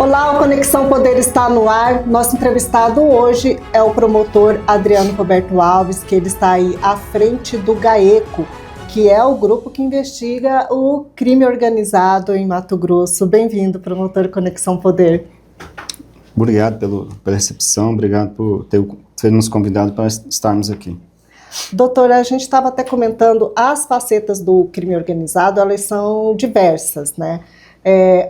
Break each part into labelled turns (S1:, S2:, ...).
S1: Olá, o Conexão Poder está no ar. Nosso entrevistado hoje é o promotor Adriano Roberto Alves, que ele está aí à frente do GAECO, que é o grupo que investiga o crime organizado em Mato Grosso. Bem-vindo, promotor Conexão Poder.
S2: Obrigado pela recepção, obrigado por ter nos convidado para estarmos aqui.
S1: Doutora, a gente estava até comentando as facetas do crime organizado, elas são diversas, né?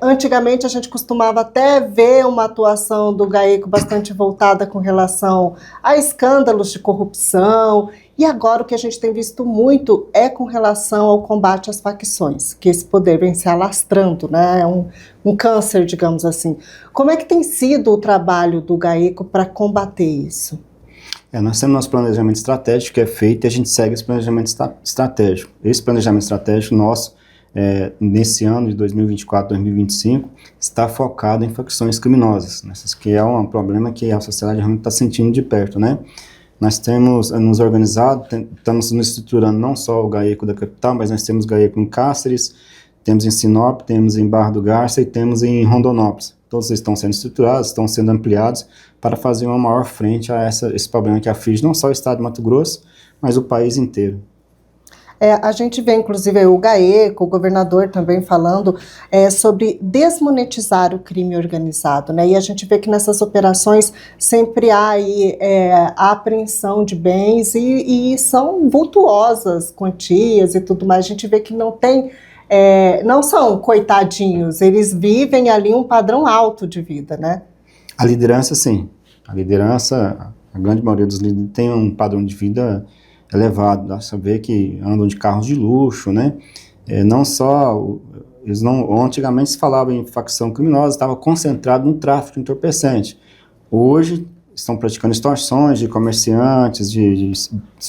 S1: Antigamente a gente costumava até ver uma atuação do GAECO bastante voltada com relação a escândalos de corrupção, e agora o que a gente tem visto muito é com relação ao combate às facções, que esse poder vem se alastrando, né? É um câncer, digamos assim. Como é que tem sido o trabalho do GAECO para combater isso?
S2: Nós temos nosso planejamento estratégico que é feito e a gente segue esse planejamento estratégico. Esse planejamento estratégico nosso, nesse ano de 2024, 2025, está focado em facções criminosas, né? Que é um problema que a sociedade realmente está sentindo de perto, né? Nós temos nos organizado, estamos nos estruturando não só o GAECO da capital, mas nós temos GAECO em Cáceres, temos em Sinop, temos em Barra do Garça e temos em Rondonópolis. Todos eles estão sendo estruturados, estão sendo ampliados para fazer uma maior frente a esse problema que aflige não só o estado de Mato Grosso, mas o país inteiro.
S1: A gente vê, inclusive, o GAECO, o governador também falando sobre desmonetizar o crime organizado, né? E a gente vê que nessas operações sempre há aí, a apreensão de bens e são vultuosas quantias e tudo mais. A gente vê que não tem, não são coitadinhos, eles vivem ali um padrão alto de vida, né?
S2: A liderança, sim. A liderança, a grande maioria dos líderes tem um padrão de vida elevado, dá pra saber que andam de carros de luxo, né? Não só, antigamente se falava em facção criminosa, estava concentrado no tráfico de entorpecente. Hoje estão praticando extorsões de comerciantes, de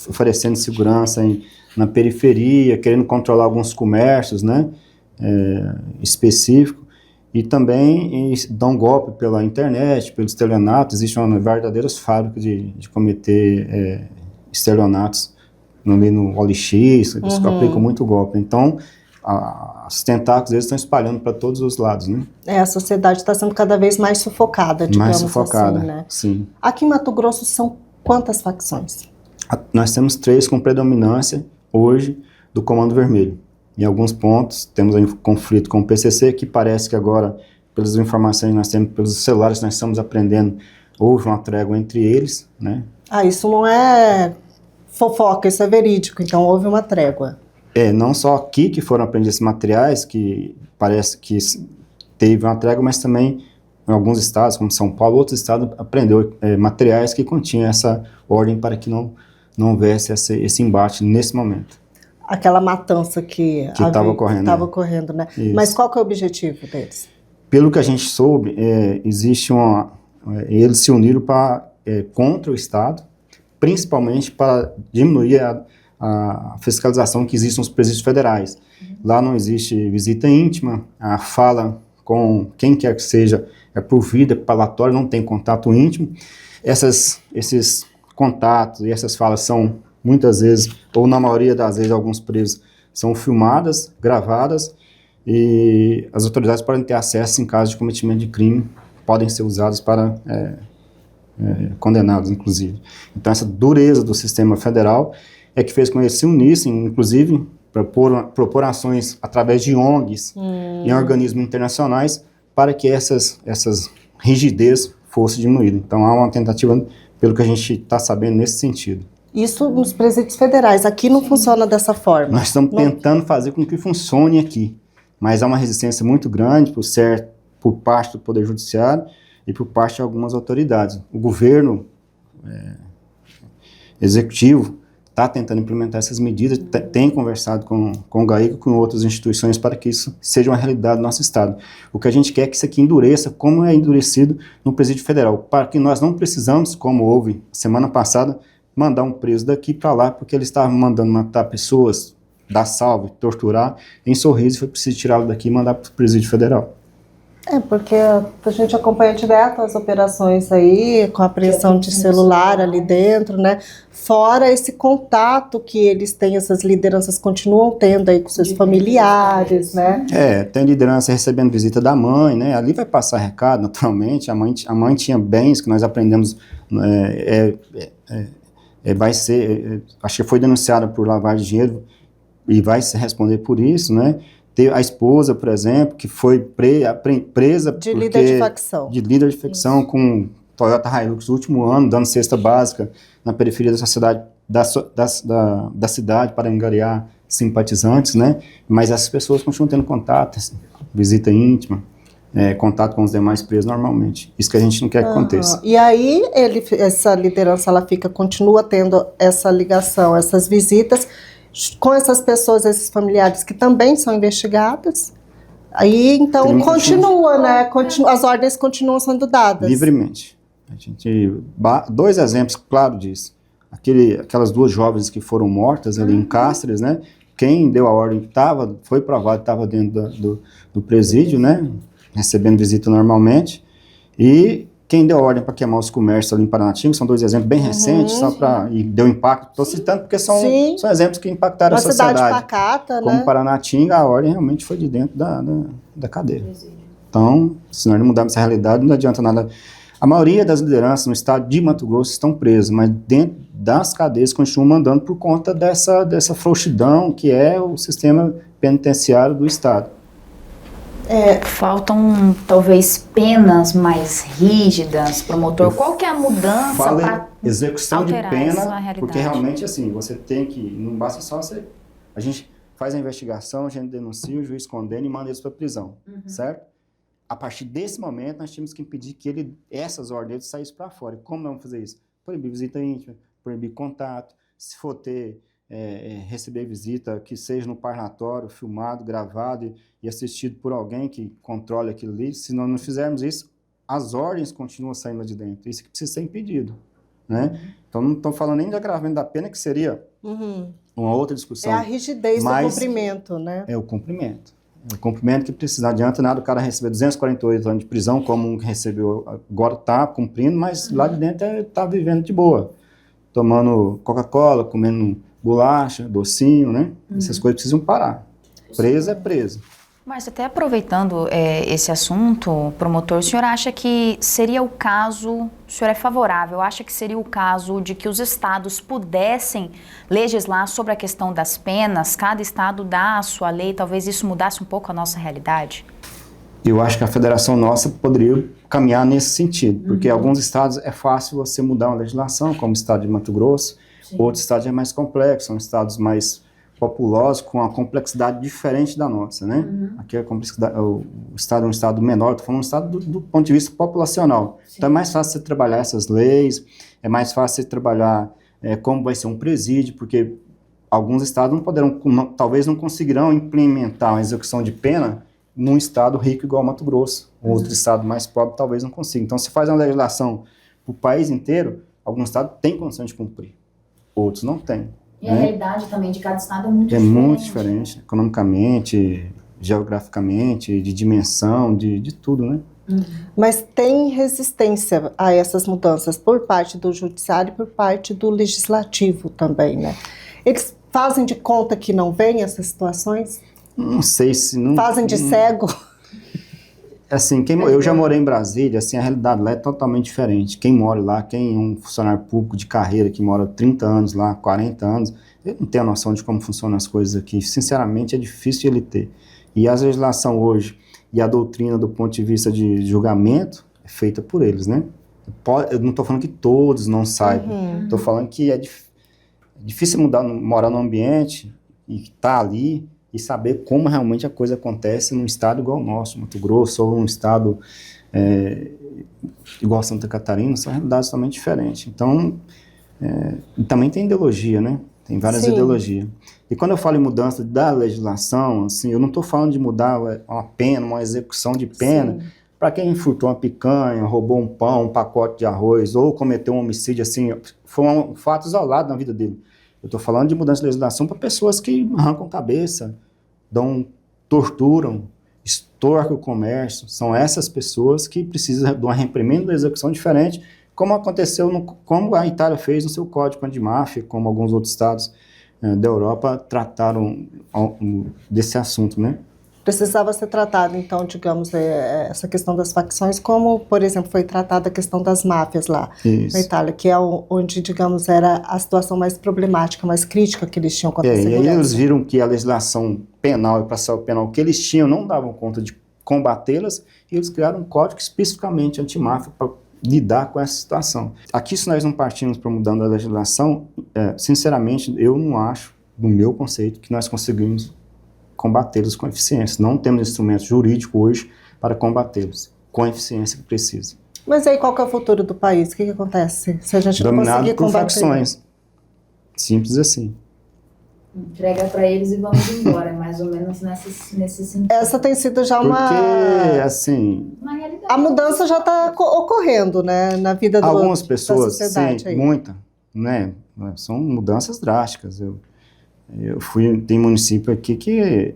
S2: oferecendo segurança na periferia, querendo controlar alguns comércios, né? Específicos. E também dão golpe pela internet, pelos estelionatos. Existe uma verdadeira fábrica de cometer estelionatos no OLX, eles aplicam muito golpe. Então, os tentáculos deles estão espalhando para todos os lados, né?
S1: A sociedade está sendo cada vez mais sufocada, digamos
S2: mais sufocada,
S1: assim, né?
S2: Sim.
S1: Aqui em Mato Grosso são quantas facções?
S2: Nós temos 3 com predominância hoje do Comando Vermelho. Em alguns pontos, temos aí conflito com o PCC, que parece que agora, pelas informações que nós temos, pelos celulares que nós estamos aprendendo, houve uma trégua entre eles, né?
S1: Isso não é fofoca, isso é verídico, então houve uma trégua.
S2: Não só aqui que foram apreendidos esses materiais, que parece que teve uma trégua, mas também em alguns estados, como São Paulo, outros estados apreendeu materiais que continham essa ordem para que não houvesse esse embate nesse momento.
S1: Aquela matança que
S2: estava
S1: ocorrendo, né?
S2: Isso.
S1: Mas qual que é o objetivo deles?
S2: Pelo que a gente soube, existe eles se uniram contra o Estado, principalmente para diminuir a fiscalização que existe nos presídios federais. Lá não existe visita íntima, a fala com quem quer que seja é por vida, palatório, não tem contato íntimo. Esses contatos e essas falas são, muitas vezes, ou na maioria das vezes, alguns presos, são filmadas, gravadas, e as autoridades podem ter acesso em caso de cometimento de crime, podem ser usados para condenados, inclusive. Então, essa dureza do sistema federal é que fez com que eles se unissem, inclusive, para propor ações através de ONGs e organismos internacionais para que essas rigidez fosse diminuída. Então, há uma tentativa, pelo que a gente está sabendo, nesse sentido.
S1: Isso nos presídios federais. Aqui não funciona dessa forma.
S2: Nós estamos tentando fazer com que funcione aqui, mas há uma resistência muito grande por parte do Poder Judiciário e por parte de algumas autoridades. O governo executivo está tentando implementar essas medidas, tem conversado com o GAECO, com outras instituições, para que isso seja uma realidade do nosso Estado. O que a gente quer é que isso aqui endureça, como é endurecido no Presídio Federal, para que nós não precisamos, como houve semana passada, mandar um preso daqui para lá, porque ele estava mandando matar pessoas, dar salve, torturar, em Sorriso, foi preciso tirá-lo daqui e mandar para o Presídio Federal.
S1: Porque a gente acompanha direto as operações aí, com a apreensão de celular ali dentro, né? Fora esse contato que eles têm, essas lideranças continuam tendo aí com seus familiares, né?
S2: Tem liderança recebendo visita da mãe, né? Ali vai passar recado, naturalmente. A mãe tinha bens que nós aprendemos, vai ser, acho que foi denunciada por lavagem de dinheiro e vai se responder por isso, né? Ter a esposa, por exemplo, que foi presa
S1: de líder de facção.
S2: De líder de facção com Toyota Hilux no último ano, dando cesta básica na periferia da cidade, da cidade para angariar simpatizantes, né? Mas essas pessoas continuam tendo contato, assim, visita íntima, contato com os demais presos normalmente. Isso que a gente não quer que aconteça.
S1: E aí essa liderança continua tendo essa ligação, essas visitas com essas pessoas, esses familiares que também são investigadas. Aí, então, continua, né? As ordens continuam sendo dadas.
S2: Livremente. Dois exemplos claros disso. Aquelas duas jovens que foram mortas ali em Cáceres, né? Quem deu a ordem foi provado, estava dentro do presídio, né? Recebendo visita normalmente. E quem deu a ordem para queimar os comércios ali em Paranatinga, são dois exemplos bem recentes, e deu impacto. Estou citando porque são exemplos que impactaram a sociedade.
S1: Uma cidade pacata,
S2: como
S1: né?
S2: Paranatinga, a ordem realmente foi de dentro da cadeia. Então, se nós não mudarmos essa realidade, não adianta nada. A maioria das lideranças no estado de Mato Grosso estão presas, mas dentro das cadeias continuam mandando por conta dessa frouxidão que é o sistema penitenciário do estado.
S3: Faltam talvez penas mais rígidas, promotor. Qual que é a mudança para
S2: execução de pena, porque realmente assim, você tem que, não basta só a gente faz a investigação, a gente denuncia, o juiz condena e manda eles para prisão, certo? A partir desse momento, nós tínhamos que impedir que essas ordens saíssem para fora. E como não vamos fazer isso? Proibir visita íntima, proibir contato, se for receber visita, que seja no parlatório, filmado, gravado e assistido por alguém que controle aquilo ali. Se nós não fizermos isso, as ordens continuam saindo de dentro. Isso que precisa ser impedido, né? Então, não estou falando nem de agravamento da pena, que seria uma outra discussão.
S1: É a rigidez do cumprimento, né?
S2: É o cumprimento. O cumprimento que precisa, não adianta nada o cara receber 248 anos de prisão, como um que recebeu agora está cumprindo, mas lá de dentro está vivendo de boa. Tomando Coca-Cola, comendo bolacha, docinho, né? Essas coisas precisam parar. Preso é preso.
S3: Mas até aproveitando esse assunto, promotor, o senhor acha que seria o caso, o senhor é favorável, acha que seria o caso de que os estados pudessem legislar sobre a questão das penas, cada estado dá a sua lei, talvez isso mudasse um pouco a nossa realidade?
S2: Eu acho que a federação nossa poderia caminhar nesse sentido, porque em alguns estados é fácil você mudar uma legislação, como o estado de Mato Grosso, outros estados é mais complexo, são estados mais populosos, com uma complexidade diferente da nossa, né? Aqui a complexidade, o estado é um estado menor, estou falando um estado do ponto de vista populacional. Então é mais fácil você trabalhar essas leis, é mais fácil você trabalhar como vai ser um presídio, porque alguns estados talvez não conseguirão implementar a execução de pena num estado rico igual ao Mato Grosso. Outro estado mais pobre talvez não consiga. Então se faz uma legislação para o país inteiro, alguns estados têm condição de cumprir, outros não têm.
S3: E a realidade também de cada estado é muito diferente.
S2: É muito diferente, economicamente, geograficamente, de dimensão, de tudo, né?
S1: Mas tem resistência a essas mudanças por parte do judiciário e por parte do legislativo também, né? Eles fazem de conta que não veem essas situações?
S2: Não sei se não...
S1: Fazem de cego?
S2: Assim, eu já morei em Brasília, assim, a realidade lá é totalmente diferente. Quem mora lá, quem é um funcionário público de carreira, que mora 30 anos lá, 40 anos, ele não tem a noção de como funcionam as coisas aqui. Sinceramente, é difícil de ele ter. E a legislação hoje e a doutrina do ponto de vista de julgamento é feita por eles, né? Eu não estou falando que todos não saibam. Estou falando que é difícil morar num ambiente e estar ali e saber como realmente a coisa acontece num estado igual ao nosso, Mato Grosso, ou num estado igual Santa Catarina, são realidades totalmente diferentes. Então, e também tem ideologia, né? Tem várias ideologias. E quando eu falo em mudança da legislação, assim, eu não estou falando de mudar uma pena, uma execução de pena, para quem furtou uma picanha, roubou um pão, um pacote de arroz, ou cometeu um homicídio, assim, foi um fato isolado na vida dele. Eu estou falando de mudança de legislação para pessoas que arrancam cabeça, torturam, extorque o comércio, são essas pessoas que precisam de uma reprimenda da execução diferente, como aconteceu, como a Itália fez no seu código antimáfia, como alguns outros estados da Europa trataram desse assunto, né?
S1: Precisava ser tratado, então, digamos, essa questão das facções, como, por exemplo, foi tratada a questão das máfias lá na Itália, que é onde, digamos, era a situação mais problemática, mais crítica que eles tinham contra a segurança.
S2: E aí eles viram que a legislação penal e processo penal que eles tinham não davam conta de combatê-las, e eles criaram um código especificamente antimáfia para lidar com essa situação. Aqui, se nós não partimos para mudando a legislação, sinceramente, eu não acho, no meu conceito, que nós conseguimos combatê-los com eficiência. Não temos instrumento jurídico hoje para combatê-los com a eficiência que precisa.
S1: Mas aí qual que é o futuro do país? O que acontece se a gente não conseguir combater?
S2: Dominado por facções. Simples assim.
S4: Entrega para eles e vamos embora, mais ou menos nesse sentido.
S1: Essa tem sido já uma...
S2: Porque, assim...
S1: A mudança já está ocorrendo, né, na vida
S2: algumas pessoas,
S1: da sociedade.
S2: Sim, muita, né? São mudanças drásticas. Tem município aqui que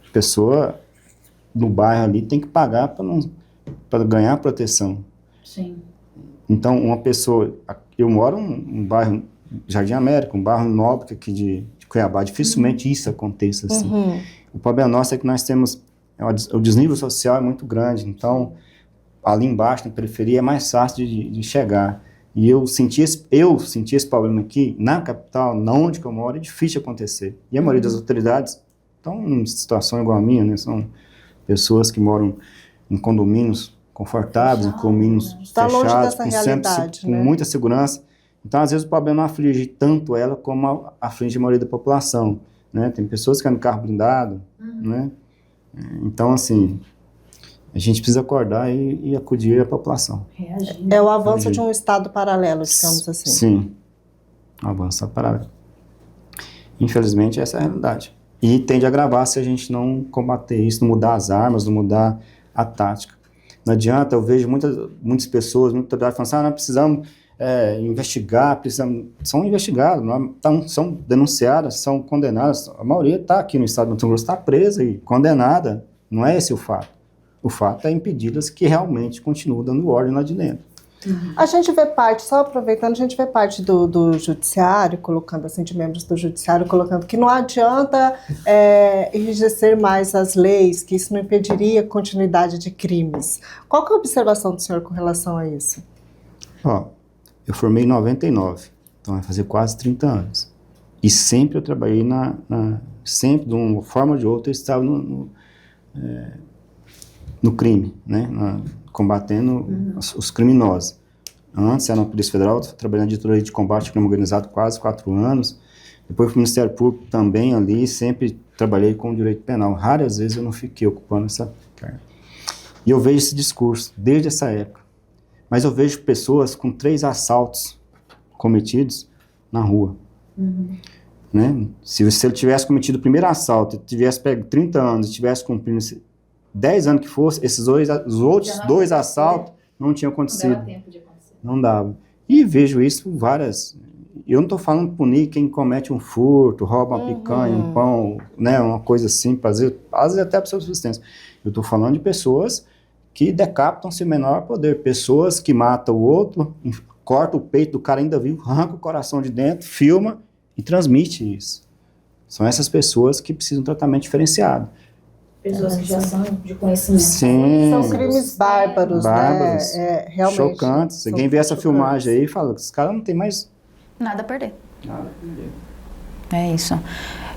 S2: a pessoa no bairro ali tem que pagar para ganhar proteção.
S4: Sim.
S2: Então, uma pessoa... Eu moro num bairro, Jardim América, um bairro nobre aqui de Cuiabá. Dificilmente isso aconteça assim. O problema nosso é que nós temos... O desnível social é muito grande, então ali embaixo, na periferia, é mais fácil de chegar. E eu senti esse problema aqui, na capital, na onde que eu moro, é difícil de acontecer. E a maioria das autoridades estão em situação igual a minha, né? São pessoas que moram em condomínios confortáveis, em condomínios fechados, com muita segurança. Então, às vezes, o problema não aflige tanto ela como aflige a maioria da população, né? Tem pessoas que andam em carro blindado, né? Então, assim... A gente precisa acordar e acudir a população.
S4: Reagindo.
S1: É o avanço de um estado paralelo, digamos assim.
S2: Sim, um avanço paralelo. Infelizmente, essa é a realidade. E tende a agravar se a gente não combater isso, não mudar as armas, não mudar a tática. Não adianta, eu vejo muitas pessoas, muitas autoridades falando assim, nós precisamos investigar, são investigados, são denunciadas, são condenadas. A maioria está aqui no estado do Mato Grosso, está presa e condenada. Não é esse o fato. O fato é impedi-las que realmente continuem dando ordem lá de dentro.
S1: A gente vê parte, só aproveitando, a gente vê parte do judiciário, colocando assim, de membros do judiciário, colocando que não adianta enrijecer mais as leis, que isso não impediria a continuidade de crimes. Qual que é a observação do senhor com relação a isso?
S2: Eu formei em 99, então vai fazer quase 30 anos. E sempre eu trabalhei sempre, de uma forma ou de outra, eu estava no crime, né? Combatendo os criminosos. Antes era na Polícia Federal, trabalhando na Diretoria de Combate ao Crime Organizado quase 4 anos. Depois fui no Ministério Público também ali, sempre trabalhei com o direito penal. Raras vezes eu não fiquei ocupando essa carga. E eu vejo esse discurso desde essa época. Mas eu vejo pessoas com 3 assaltos cometidos na rua. Né? Se ele tivesse cometido o primeiro assalto, tivesse pego 30 anos e tivesse cumprido 10 anos que fosse, os outros 2 assaltos não tinham acontecido.
S4: Não dava tempo de acontecer. Não
S2: dava. E vejo isso várias... Eu não estou falando punir quem comete um furto, rouba uma picanha, um pão, né, uma coisa assim, às vezes até para sua subsistência. Eu estou falando de pessoas que decapitam sem menor poder, pessoas que matam o outro, cortam o peito do cara ainda vivo, arranca o coração de dentro, filma e transmite isso. São essas pessoas que precisam de um tratamento diferenciado.
S4: Pessoas que já são de conhecimento.
S2: Sim.
S1: São crimes bárbaros, né? Realmente.
S2: Chocantes. Alguém vê essa filmagem aí e fala, esses caras não tem mais...
S3: Nada a perder.
S2: Nada a perder.
S3: É isso.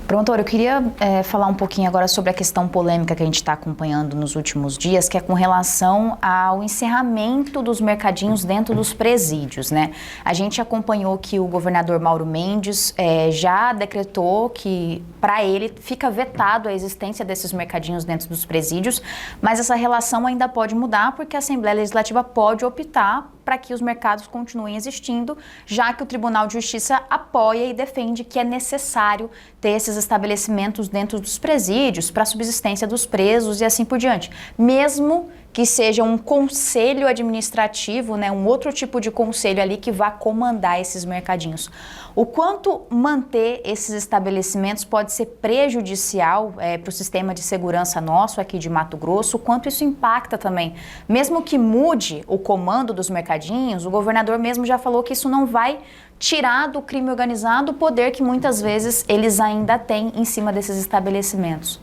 S3: Promotor, eu queria falar um pouquinho agora sobre a questão polêmica que a gente está acompanhando nos últimos dias, que é com relação ao encerramento dos mercadinhos dentro dos presídios, né? A gente acompanhou que o governador Mauro Mendes já decretou que, para ele, fica vetado a existência desses mercadinhos dentro dos presídios, mas essa relação ainda pode mudar porque a Assembleia Legislativa pode optar para que os mercados continuem existindo, já que o Tribunal de Justiça apoia e defende que é necessário ter esses estabelecimentos dentro dos presídios para a subsistência dos presos e assim por diante, mesmo que seja um conselho administrativo, né, um outro tipo de conselho ali que vá comandar esses mercadinhos. O quanto manter esses estabelecimentos pode ser prejudicial para o sistema de segurança nosso aqui de Mato Grosso, o quanto isso impacta também. Mesmo que mude o comando dos mercadinhos, o governador mesmo já falou que isso não vai tirar do crime organizado o poder que muitas vezes eles ainda têm em cima desses estabelecimentos.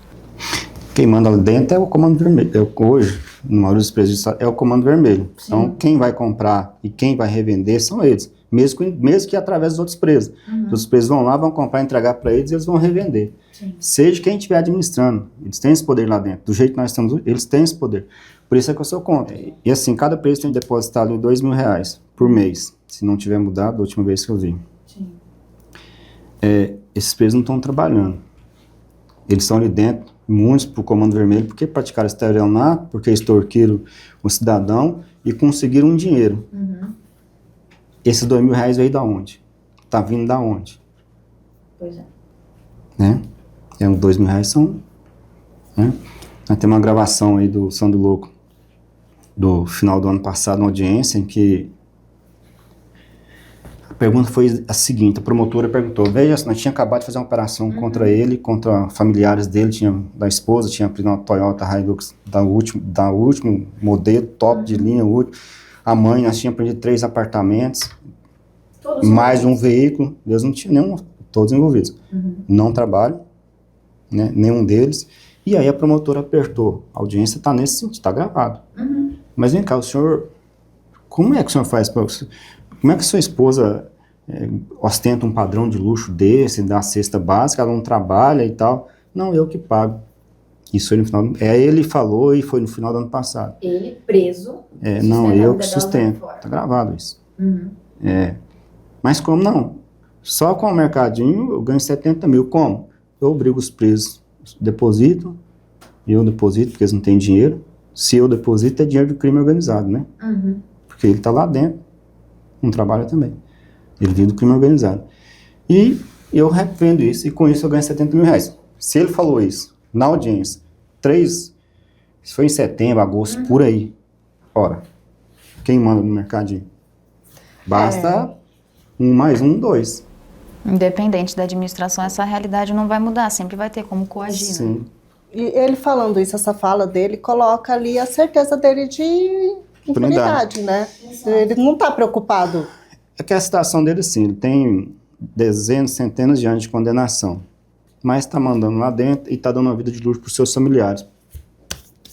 S2: Quem manda lá dentro é o Comando Vermelho. Hoje, no maioria dos presídios, é o Comando Vermelho. Sim. Então, quem vai comprar e quem vai revender são eles. Mesmo que através dos outros presos. Os outros presos vão lá, vão comprar, entregar para eles e eles vão revender. Sim. Seja quem estiver administrando, eles têm esse poder lá dentro. Do jeito que nós estamos, eles têm esse poder. Por isso é que eu sou contra. E assim, cada preso tem depositado R$2.000 por mês, se não tiver mudado da última vez que eu vi. Sim. Esses presos não estão trabalhando. Eles estão ali dentro, muitos para o Comando Vermelho, porque praticaram estelionato, porque extorquiram o cidadão e conseguiram um dinheiro. Esses R$2.000 veio da onde? Tá vindo da onde?
S4: Pois é.
S2: Né? Os R$2.000 são... Né? Nós temos uma gravação aí do Sandro Louco, do final do ano passado, uma audiência em que a pergunta foi a seguinte: a promotora perguntou, veja, nós tínhamos acabado de fazer uma operação contra ele, contra familiares dele, da esposa, tinha uma Toyota Hilux da último modelo, top de linha, a mãe, nós tínhamos prendido 3 apartamentos, todos mais um veículo, eles não tinham nenhum, todos envolvidos, não trabalham, né, nenhum deles. E aí a promotora apertou, a audiência está nesse sentido, está gravado. Mas vem cá, o senhor, como é que o senhor faz, como é que sua esposa ostenta um padrão de luxo desse, da cesta básica, ela não trabalha e tal? Não, eu que pago. Isso foi no final, ele falou e foi no final do ano passado.
S4: Ele preso.
S2: Não, eu que sustento, está gravado isso. Mas como não? Só com o mercadinho eu ganho 70 mil, como? Eu obrigo os presos. Deposito, eu deposito porque eles não têm dinheiro. Se eu deposito é dinheiro do crime organizado, né? Porque ele está lá dentro, não trabalha também, ele vive do crime organizado e eu revendo isso e com isso eu ganho R$70.000. Se ele falou isso na audiência, isso foi em setembro, agosto, por aí, ora, quem manda no mercadinho? Basta 1 mais 1, 2.
S3: Independente da administração, essa realidade não vai mudar, sempre vai ter como coagir. Sim.
S1: Né? E ele falando isso, essa fala dele, coloca ali a certeza dele de impunidade, né? Exato. Ele não está preocupado.
S2: É que a situação dele, sim, ele tem dezenas, centenas de anos de condenação, mas está mandando lá dentro e está dando uma vida de luxo para os seus familiares.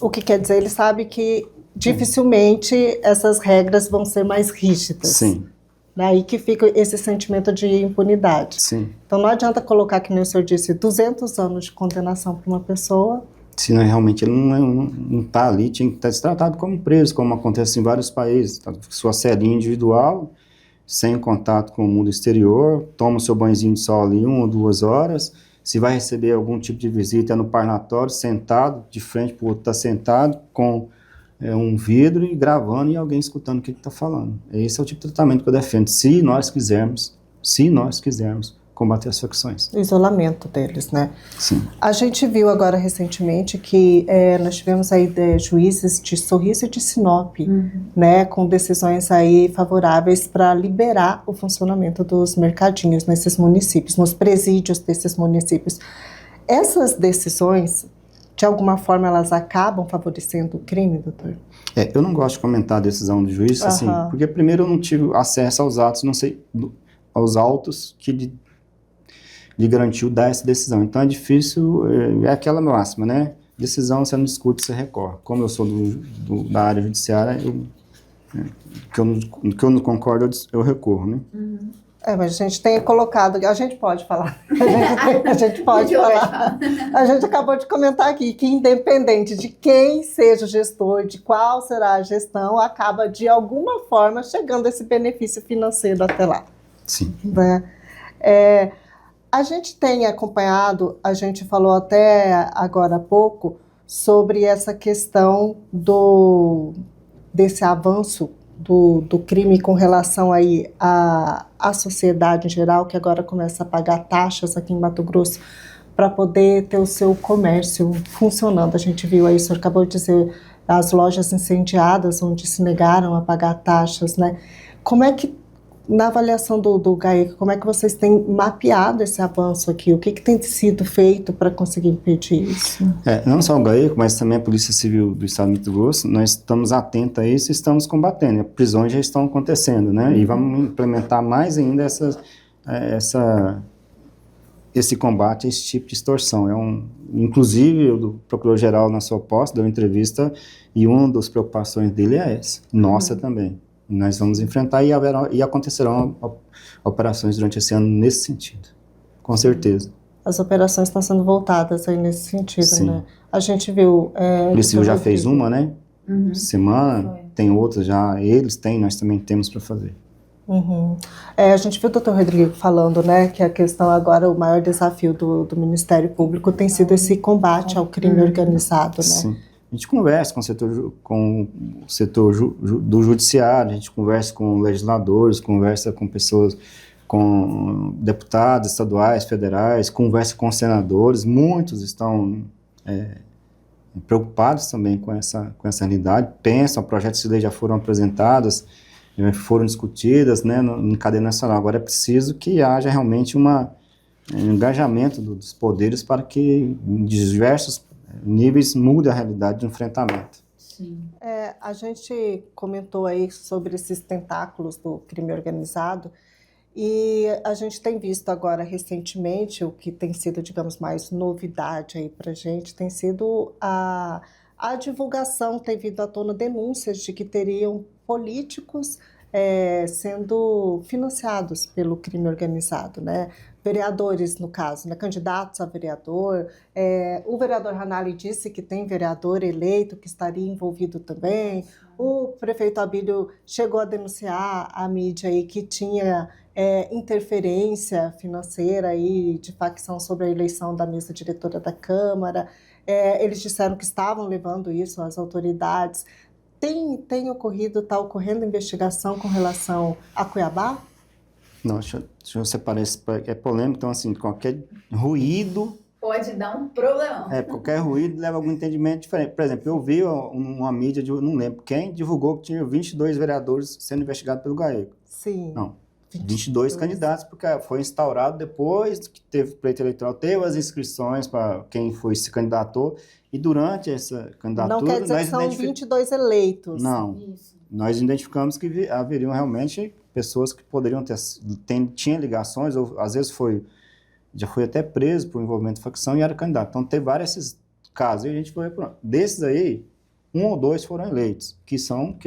S1: O que quer dizer, ele sabe que dificilmente essas regras vão ser mais rígidas.
S2: Sim.
S1: Aí que fica esse sentimento de impunidade.
S2: Sim.
S1: Então não adianta colocar, que nem o senhor disse, 200 anos de condenação para uma pessoa.
S2: Se não, realmente ele não está ali, tinha que estar tratado como preso, como acontece em vários países. Tá? Sua celinha individual, sem contato com o mundo exterior, toma o seu banhozinho de sol ali 1 ou 2 horas. Se vai receber algum tipo de visita, é no parlatório, sentado, de frente para o outro, está sentado, com um vidro e gravando e alguém escutando o que ele está falando. Esse é o tipo de tratamento que eu defendo, se nós quisermos combater as facções.
S1: O isolamento deles, né?
S2: Sim.
S1: A gente viu agora recentemente que nós tivemos aí juízes de Sorriso e de Sinop, né, com decisões aí favoráveis para liberar o funcionamento dos mercadinhos nesses municípios, nos presídios desses municípios. Essas decisões, de alguma forma, elas acabam favorecendo o crime, doutor?
S2: Eu não gosto de comentar a decisão do juiz, assim, porque primeiro eu não tive acesso aos atos, não sei, aos autos que lhe garantiu dar essa decisão. Então é difícil, é aquela máxima, né? Decisão você não discute, você recorre. Como eu sou da área judiciária, que eu não concordo, eu recorro, né?
S1: Mas a gente tem colocado, a gente pode falar, a gente pode falar, a gente acabou de comentar aqui que independente de quem seja o gestor, de qual será a gestão, acaba de alguma forma chegando esse benefício financeiro até lá.
S2: Sim.
S1: Né? A gente tem acompanhado, a gente falou até agora há pouco, sobre essa questão desse avanço do crime com relação aí à sociedade em geral, que agora começa a pagar taxas aqui em Mato Grosso para poder ter o seu comércio funcionando. A gente viu aí, o senhor acabou de dizer, as lojas incendiadas, onde se negaram a pagar taxas, né? Como é que, na avaliação do GAECO, como é que vocês têm mapeado esse avanço aqui? O que tem sido feito para conseguir impedir isso?
S2: Não só o GAECO, mas também a Polícia Civil do Estado de Mato Grosso, nós estamos atentos a isso e estamos combatendo. Prisões já estão acontecendo, né? E vamos implementar mais ainda esse combate a esse tipo de extorsão. Inclusive, o Procurador-Geral, na sua posse, deu uma entrevista e uma das preocupações dele é essa, nossa também. Nós vamos enfrentar e acontecerão operações durante esse ano nesse sentido, com certeza.
S1: As operações estão sendo voltadas aí nesse sentido,
S2: Sim.
S1: né? A gente viu...
S2: O Polícia Civil já fez uma, né?
S4: Uhum.
S2: Semana,
S4: Foi.
S2: tem outras já, eles têm, nós também temos para fazer.
S1: Uhum. A gente viu o doutor Rodrigo falando, né, que a questão agora, o maior desafio do Ministério Público tem sido esse combate ao crime organizado, né?
S2: Sim. A gente conversa com o setor do judiciário, a gente conversa com legisladores, conversa com pessoas, com deputados estaduais, federais, conversa com senadores, muitos estão preocupados também com essa realidade, pensam, projetos de lei já foram apresentados, foram discutidas, né, em cadeia nacional. Agora é preciso que haja realmente um engajamento dos poderes para que em diversos níveis mude a realidade do enfrentamento.
S4: Sim.
S1: A gente comentou aí sobre esses tentáculos do crime organizado e a gente tem visto agora recentemente o que tem sido, digamos, mais novidade aí para a gente, tem sido a divulgação, tem vindo à tona denúncias de que teriam políticos sendo financiados pelo crime organizado, né? Vereadores, no caso, né? Candidatos a vereador. O vereador Ranalli disse que tem vereador eleito que estaria envolvido também. O prefeito Abílio chegou a denunciar à mídia aí que tinha interferência financeira aí de facção sobre a eleição da mesa diretora da Câmara. Eles disseram que estavam levando isso às autoridades. Está ocorrendo investigação com relação a Cuiabá?
S2: Não, deixa eu separar isso, é polêmico, então assim, qualquer ruído...
S4: Pode dar um problemão.
S2: Qualquer ruído leva a algum entendimento diferente. Por exemplo, eu vi uma mídia, não lembro quem, divulgou que tinha 22 vereadores sendo investigados pelo GAECO.
S1: Sim.
S2: Não, 22 candidatos, porque foi instaurado depois que teve pleito eleitoral, teve as inscrições para quem foi se candidatou, e durante essa candidatura...
S1: Não quer dizer que são 22 eleitos.
S2: Não,
S4: Isso.
S2: nós identificamos que haveriam realmente pessoas que poderiam tinham ligações, ou às vezes já foi até preso por envolvimento de facção e era candidato. Então teve vários esses casos, e a gente foi apurando. Desses aí, 1 ou 2 foram eleitos, que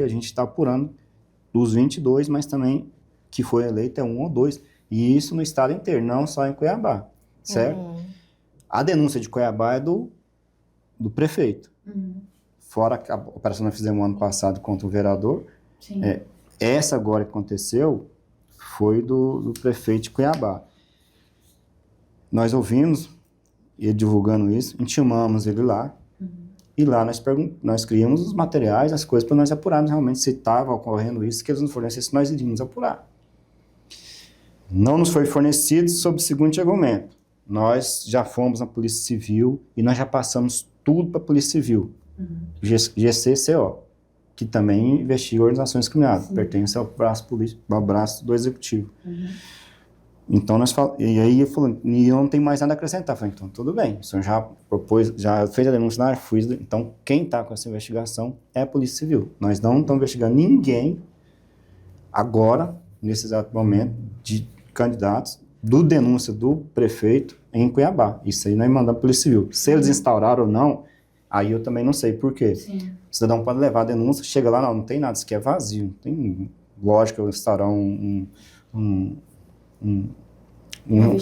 S2: a gente está apurando dos 22, mas também que foi eleito é 1 ou 2. E isso no estado inteiro, não só em Cuiabá, certo? A denúncia de Cuiabá é do prefeito. Fora a operação que nós fizemos ano passado contra o vereador,
S4: Sim.
S2: essa agora que aconteceu foi do prefeito de Cuiabá. Nós ouvimos ele divulgando isso, intimamos ele lá, e lá nós criamos os materiais, as coisas para nós apurarmos realmente se estava ocorrendo isso, que eles nos fornecessem, nós iríamos apurar. Não nos foi fornecido sob o seguinte argumento: nós já fomos na Polícia Civil e nós já passamos tudo para a Polícia Civil, GCCO, que também investiga organizações criminosas, pertence ao braço do Executivo. Então e aí eu falei, e eu não tenho mais nada a acrescentar. Eu falei, então tudo bem, o senhor já fez a denúncia na FUIS, então quem está com essa investigação é a Polícia Civil. Nós não estamos investigando ninguém agora, nesse exato momento, de candidatos do denúncia do prefeito em Cuiabá. Isso aí nós mandamos para a Polícia Civil. Se eles instauraram ou não, aí eu também não sei por quê.
S4: Sim.
S2: O cidadão pode levar a denúncia, chega lá, não tem nada, isso aqui é vazio. Não tem lógica eu instaurar uma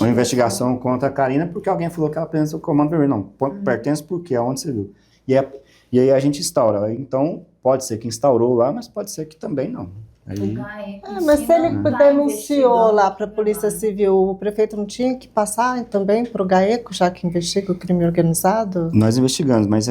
S2: investigação contra a Karina porque alguém falou que ela pertence ao Comando Vermelho. Não, pertence porque aonde você viu. E aí a gente instaura. Então, pode ser que instaurou lá, mas pode ser que também não. Aí...
S1: Mas se ele denunciou lá para a Polícia Civil, o prefeito não tinha que passar também para o GAECO, já que investiga o crime organizado?
S2: Nós investigamos, mas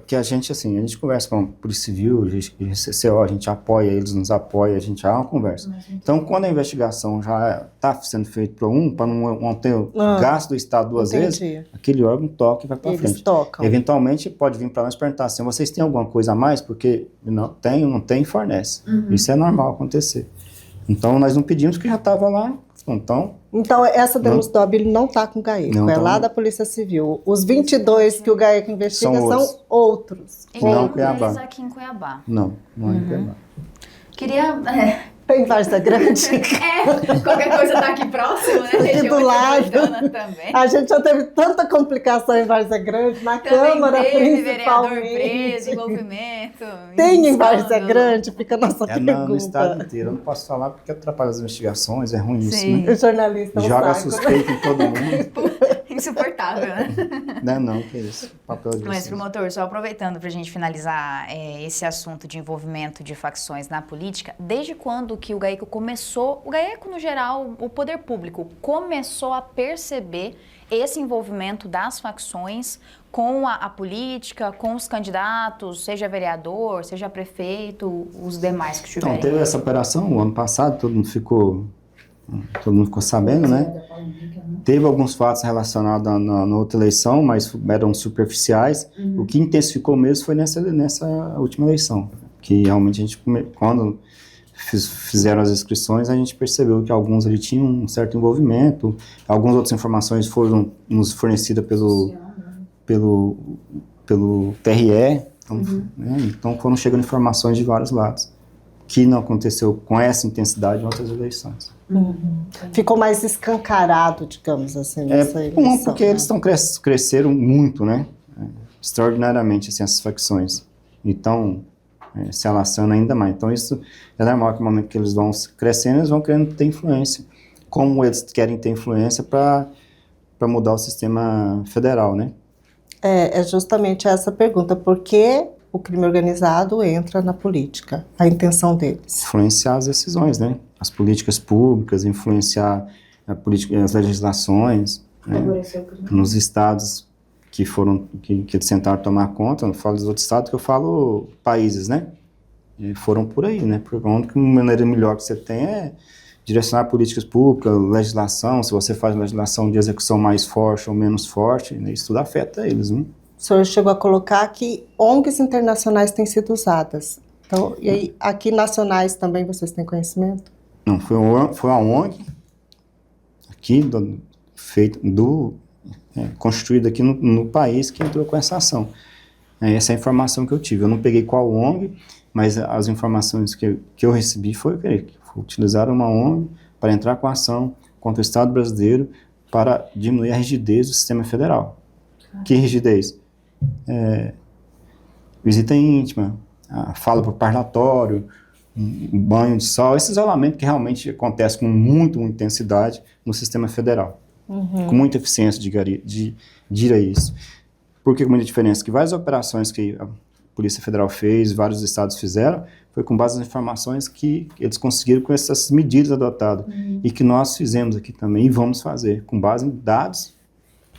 S2: que a gente conversa com a Polícia Civil, GCCO, a gente apoia eles, nos apoia, a gente há uma conversa. Então, quando a investigação já está sendo feito para não ter o gasto do Estado duas vezes, aquele órgão toca e vai para frente.
S1: Tocam.
S2: Eventualmente pode vir para nós perguntar assim, vocês têm alguma coisa a mais? Porque não tem, fornece. Isso é normal acontecer. Então nós não pedimos porque já estava lá. Então
S1: essa denúncia do Abílio não está com o GAECO, é lá da Polícia Civil. Os 22 que o GAECO investiga são outros.
S3: E nenhum deles aqui em Cuiabá.
S2: Não é em Cuiabá.
S3: Queria...
S1: Tem Várzea Grande?
S3: Qualquer coisa tá aqui próximo, né?
S1: Aqui do lado.
S3: Também.
S1: A gente já teve tanta complicação em Várzea Grande, na
S3: também
S1: Câmara principalmente.
S3: Vereador preso, envolvimento.
S1: Tem em Várzea Grande, fica a nossa pergunta.
S2: No estado inteiro, eu não posso falar porque atrapalha as investigações, é ruim isso, né?
S1: O jornalista
S2: joga suspeito em todo mundo.
S3: Insuportável, né?
S2: Não, que isso. Papel de
S3: Mas, promotor, só aproveitando para a gente finalizar esse assunto de envolvimento de facções na política, desde quando que o GAECO começou, o GAECO no geral, o poder público, começou a perceber esse envolvimento das facções com a política, com os candidatos, seja vereador, seja prefeito, os demais que tiverem?
S2: Então, teve essa operação o ano passado, todo mundo ficou sabendo, né? Teve alguns fatos relacionados na outra eleição, mas eram superficiais. O que intensificou mesmo foi nessa última eleição, que realmente a gente, quando fizeram as inscrições, a gente percebeu que alguns ali tinham um certo envolvimento, algumas outras informações foram nos fornecidas pelo TRE, então foram chegando informações de vários lados, que não aconteceu com essa intensidade em outras eleições.
S1: Ficou mais escancarado, digamos assim, nessa eleição.
S2: Porque eles cresceram muito, né? Extraordinariamente, assim, essas facções. Então, se alastrando ainda mais. Então, isso é normal que no momento que eles vão crescendo, eles vão querendo ter influência. Como eles querem ter influência para mudar o sistema federal, né?
S1: É justamente essa pergunta. Por que o crime organizado entra na política? A intenção deles?
S2: Influenciar as decisões, né? As políticas públicas, influenciar as legislações, né? Nos estados que eles tentaram tomar conta, não falo dos outros estados, que eu falo países, né? E foram por aí, né? Porque uma maneira melhor que você tem é direcionar políticas públicas, legislação, se você faz legislação de execução mais forte ou menos forte, né? Isso tudo afeta eles, né?
S1: O senhor chegou a colocar que ONGs internacionais têm sido usadas. Então, e aí, aqui nacionais também vocês têm conhecimento?
S2: Não, foi a ONG aqui, constituída aqui no país que entrou com essa ação. Essa é a informação que eu tive. Eu não peguei qual ONG, mas as informações que eu recebi foi que utilizaram uma ONG para entrar com a ação contra o Estado brasileiro para diminuir a rigidez do sistema federal. Que rigidez? Visita íntima, fala por parlatório, um banho de sol, esse isolamento que realmente acontece com muita intensidade no sistema federal, com muita eficiência de ir a isso. Por que com muita diferença? Que várias operações que a Polícia Federal fez, vários estados fizeram, foi com base nas informações que eles conseguiram com essas medidas adotadas, e que nós fizemos aqui também, e vamos fazer, com base em dados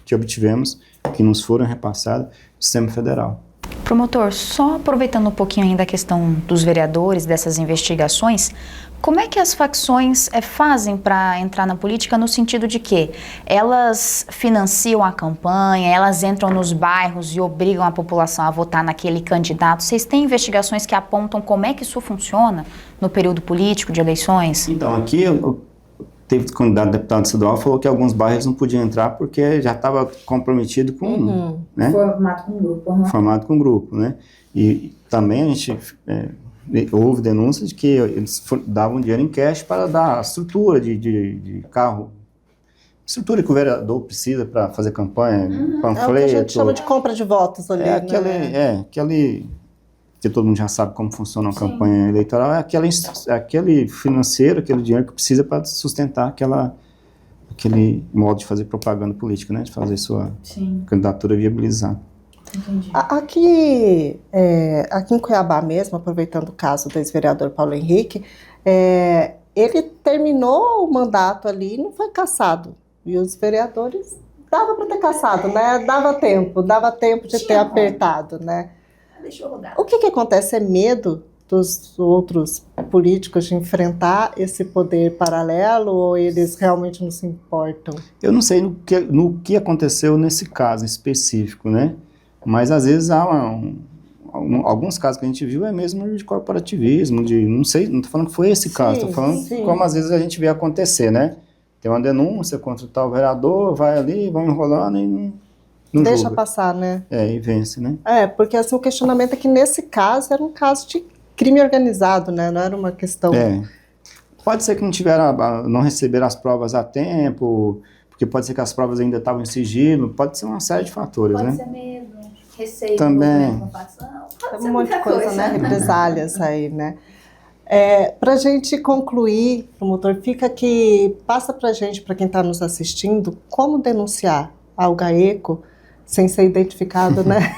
S2: que obtivemos, que nos foram repassados do sistema federal.
S3: Promotor, só aproveitando um pouquinho ainda a questão dos vereadores, dessas investigações, como é que as facções fazem para entrar na política no sentido de que elas financiam a campanha, elas entram nos bairros e obrigam a população a votar naquele candidato? Vocês têm investigações que apontam como é que isso funciona no período político de eleições?
S2: Então, aqui teve candidato a deputado estadual falou que alguns bairros não podiam entrar porque já estava comprometido com... Né?
S4: Formado com grupo.
S2: Formado com grupo, né? E também a gente... houve denúncias de que eles davam dinheiro em cash para dar a estrutura de carro, estrutura que o vereador precisa para fazer campanha, panfleto.
S1: É o que a gente chama de compra de votos ali,
S2: aquele que todo mundo já sabe como funciona uma campanha eleitoral, aquele financeiro, aquele dinheiro que precisa para sustentar aquele modo de fazer propaganda política, né? De fazer sua candidatura viabilizar.
S4: Entendi.
S1: Aqui em Cuiabá mesmo, aproveitando o caso do ex-vereador Paulo Henrique, ele terminou o mandato ali e não foi cassado. E os vereadores, dava para ter cassado, né? Dava tempo de ter apertado, né?
S3: Deixa eu rodar.
S1: O que acontece? É medo dos outros políticos de enfrentar esse poder paralelo ou eles realmente não se importam?
S2: Eu não sei no que aconteceu nesse caso específico, né? Mas às vezes há alguns casos que a gente viu é mesmo de corporativismo, não sei, não estou falando que foi esse caso, estou falando como às vezes a gente vê acontecer, né? Tem uma denúncia contra o tal vereador, vai ali, vão enrolando e não
S1: Deixa
S2: julga.
S1: passar, né?
S2: E vence, né?
S1: Porque assim, o questionamento é que nesse caso era um caso de crime organizado, né? Não era uma questão...
S2: Pode ser que não receberam as provas a tempo, porque pode ser que as provas ainda estavam em sigilo, pode ser uma série de fatores,
S4: Pode
S2: né?
S4: ser medo, receio,
S2: Também.
S4: pode
S1: Tem
S4: ser
S1: um monte de
S4: muita
S1: coisa, né? Represálias aí, né? Para a gente concluir, promotor, passa para a gente, para quem está nos assistindo, como denunciar ao GAECO sem ser identificado, né?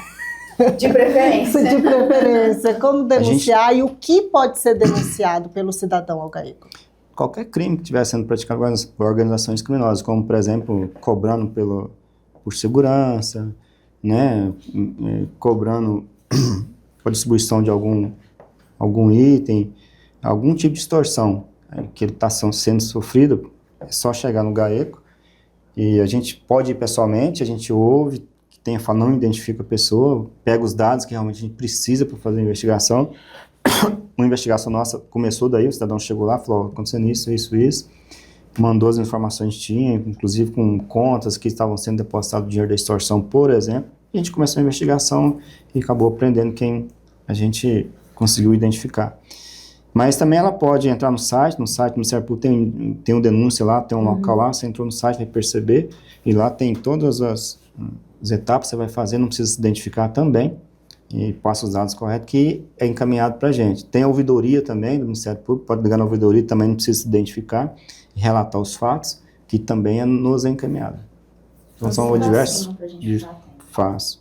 S4: De preferência.
S1: De preferência. Como denunciar e o que pode ser denunciado pelo cidadão ao GAECO?
S2: Qualquer crime que estiver sendo praticado por organizações criminosas, como, por exemplo, cobrando por segurança, né? Cobrando por distribuição de algum item, algum tipo de extorsão que ele está sendo sofrido, é só chegar no GAECO e a gente pode ir pessoalmente, a gente ouve, não identifica a pessoa, pega os dados que realmente a gente precisa para fazer a investigação. Uma investigação nossa começou daí, o cidadão chegou lá, falou, acontecendo isso, mandou as informações que tinha, inclusive com contas que estavam sendo depositados dinheiro da extorsão, por exemplo, e a gente começou a investigação e acabou prendendo quem a gente conseguiu identificar. Mas também ela pode entrar no site do Ministério Público tem um denúncia lá, tem um local lá, você entrou no site, vai perceber, e lá tem todas as etapas que você vai fazer, não precisa se identificar também, e passa os dados corretos, que é encaminhado para a gente. Tem a ouvidoria também do Ministério Público, pode ligar na ouvidoria, também não precisa se identificar, e relatar os fatos, que também nos é encaminhado. Então são diversos. Faz.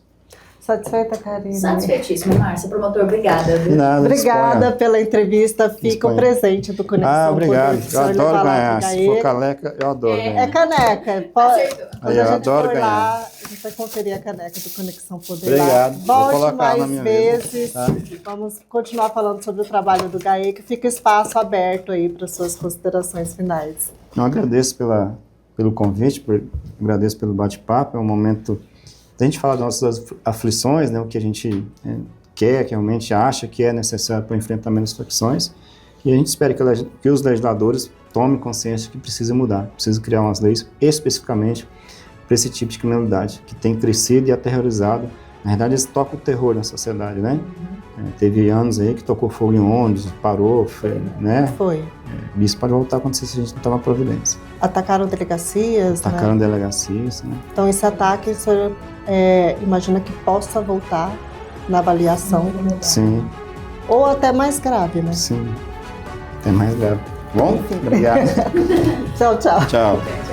S1: Satisfeita, Karine?
S4: Satisfeitíssima, Márcia. Promotor, obrigada. Viu?
S2: Nada,
S1: obrigada pela entrevista. Fica o presente do Conexão
S2: obrigado.
S1: Poder.
S2: Eu adoro ganhar. Se for caneca, eu adoro ganhar.
S1: É caneca. Quando
S2: eu
S1: a gente
S2: adoro
S1: for
S2: ganhar.
S1: lá, a gente vai conferir a caneca do Conexão Poder.
S2: Obrigado.
S1: Volte
S2: vou colocar
S1: mais
S2: na minha
S1: vezes.
S2: mesa, tá?
S1: Vamos continuar falando sobre o trabalho do GAECO. Fica espaço aberto aí para suas considerações finais.
S2: Eu agradeço pelo convite, agradeço pelo bate-papo. É um momento da gente falar das nossas aflições, né, o que a gente quer, que realmente acha que é necessário para o enfrentamento das facções, e a gente espera que os legisladores tomem consciência que precisa mudar, precisa criar umas leis especificamente para esse tipo de criminalidade, que tem crescido e aterrorizado. Na verdade, eles tocam o terror na sociedade, né? Teve anos aí que tocou fogo em ônibus, parou, né?
S1: Foi.
S2: Isso pode voltar a acontecer se a gente não tomar providência.
S1: Atacaram delegacias,
S2: Atacaram delegacias, né?
S1: Então, esse ataque, o senhor imagina que possa voltar na avaliação?
S2: Sim.
S1: Ou até mais grave, né?
S2: Sim. Até mais grave. Bom? Obrigado.
S1: Tchau, tchau.
S2: Tchau.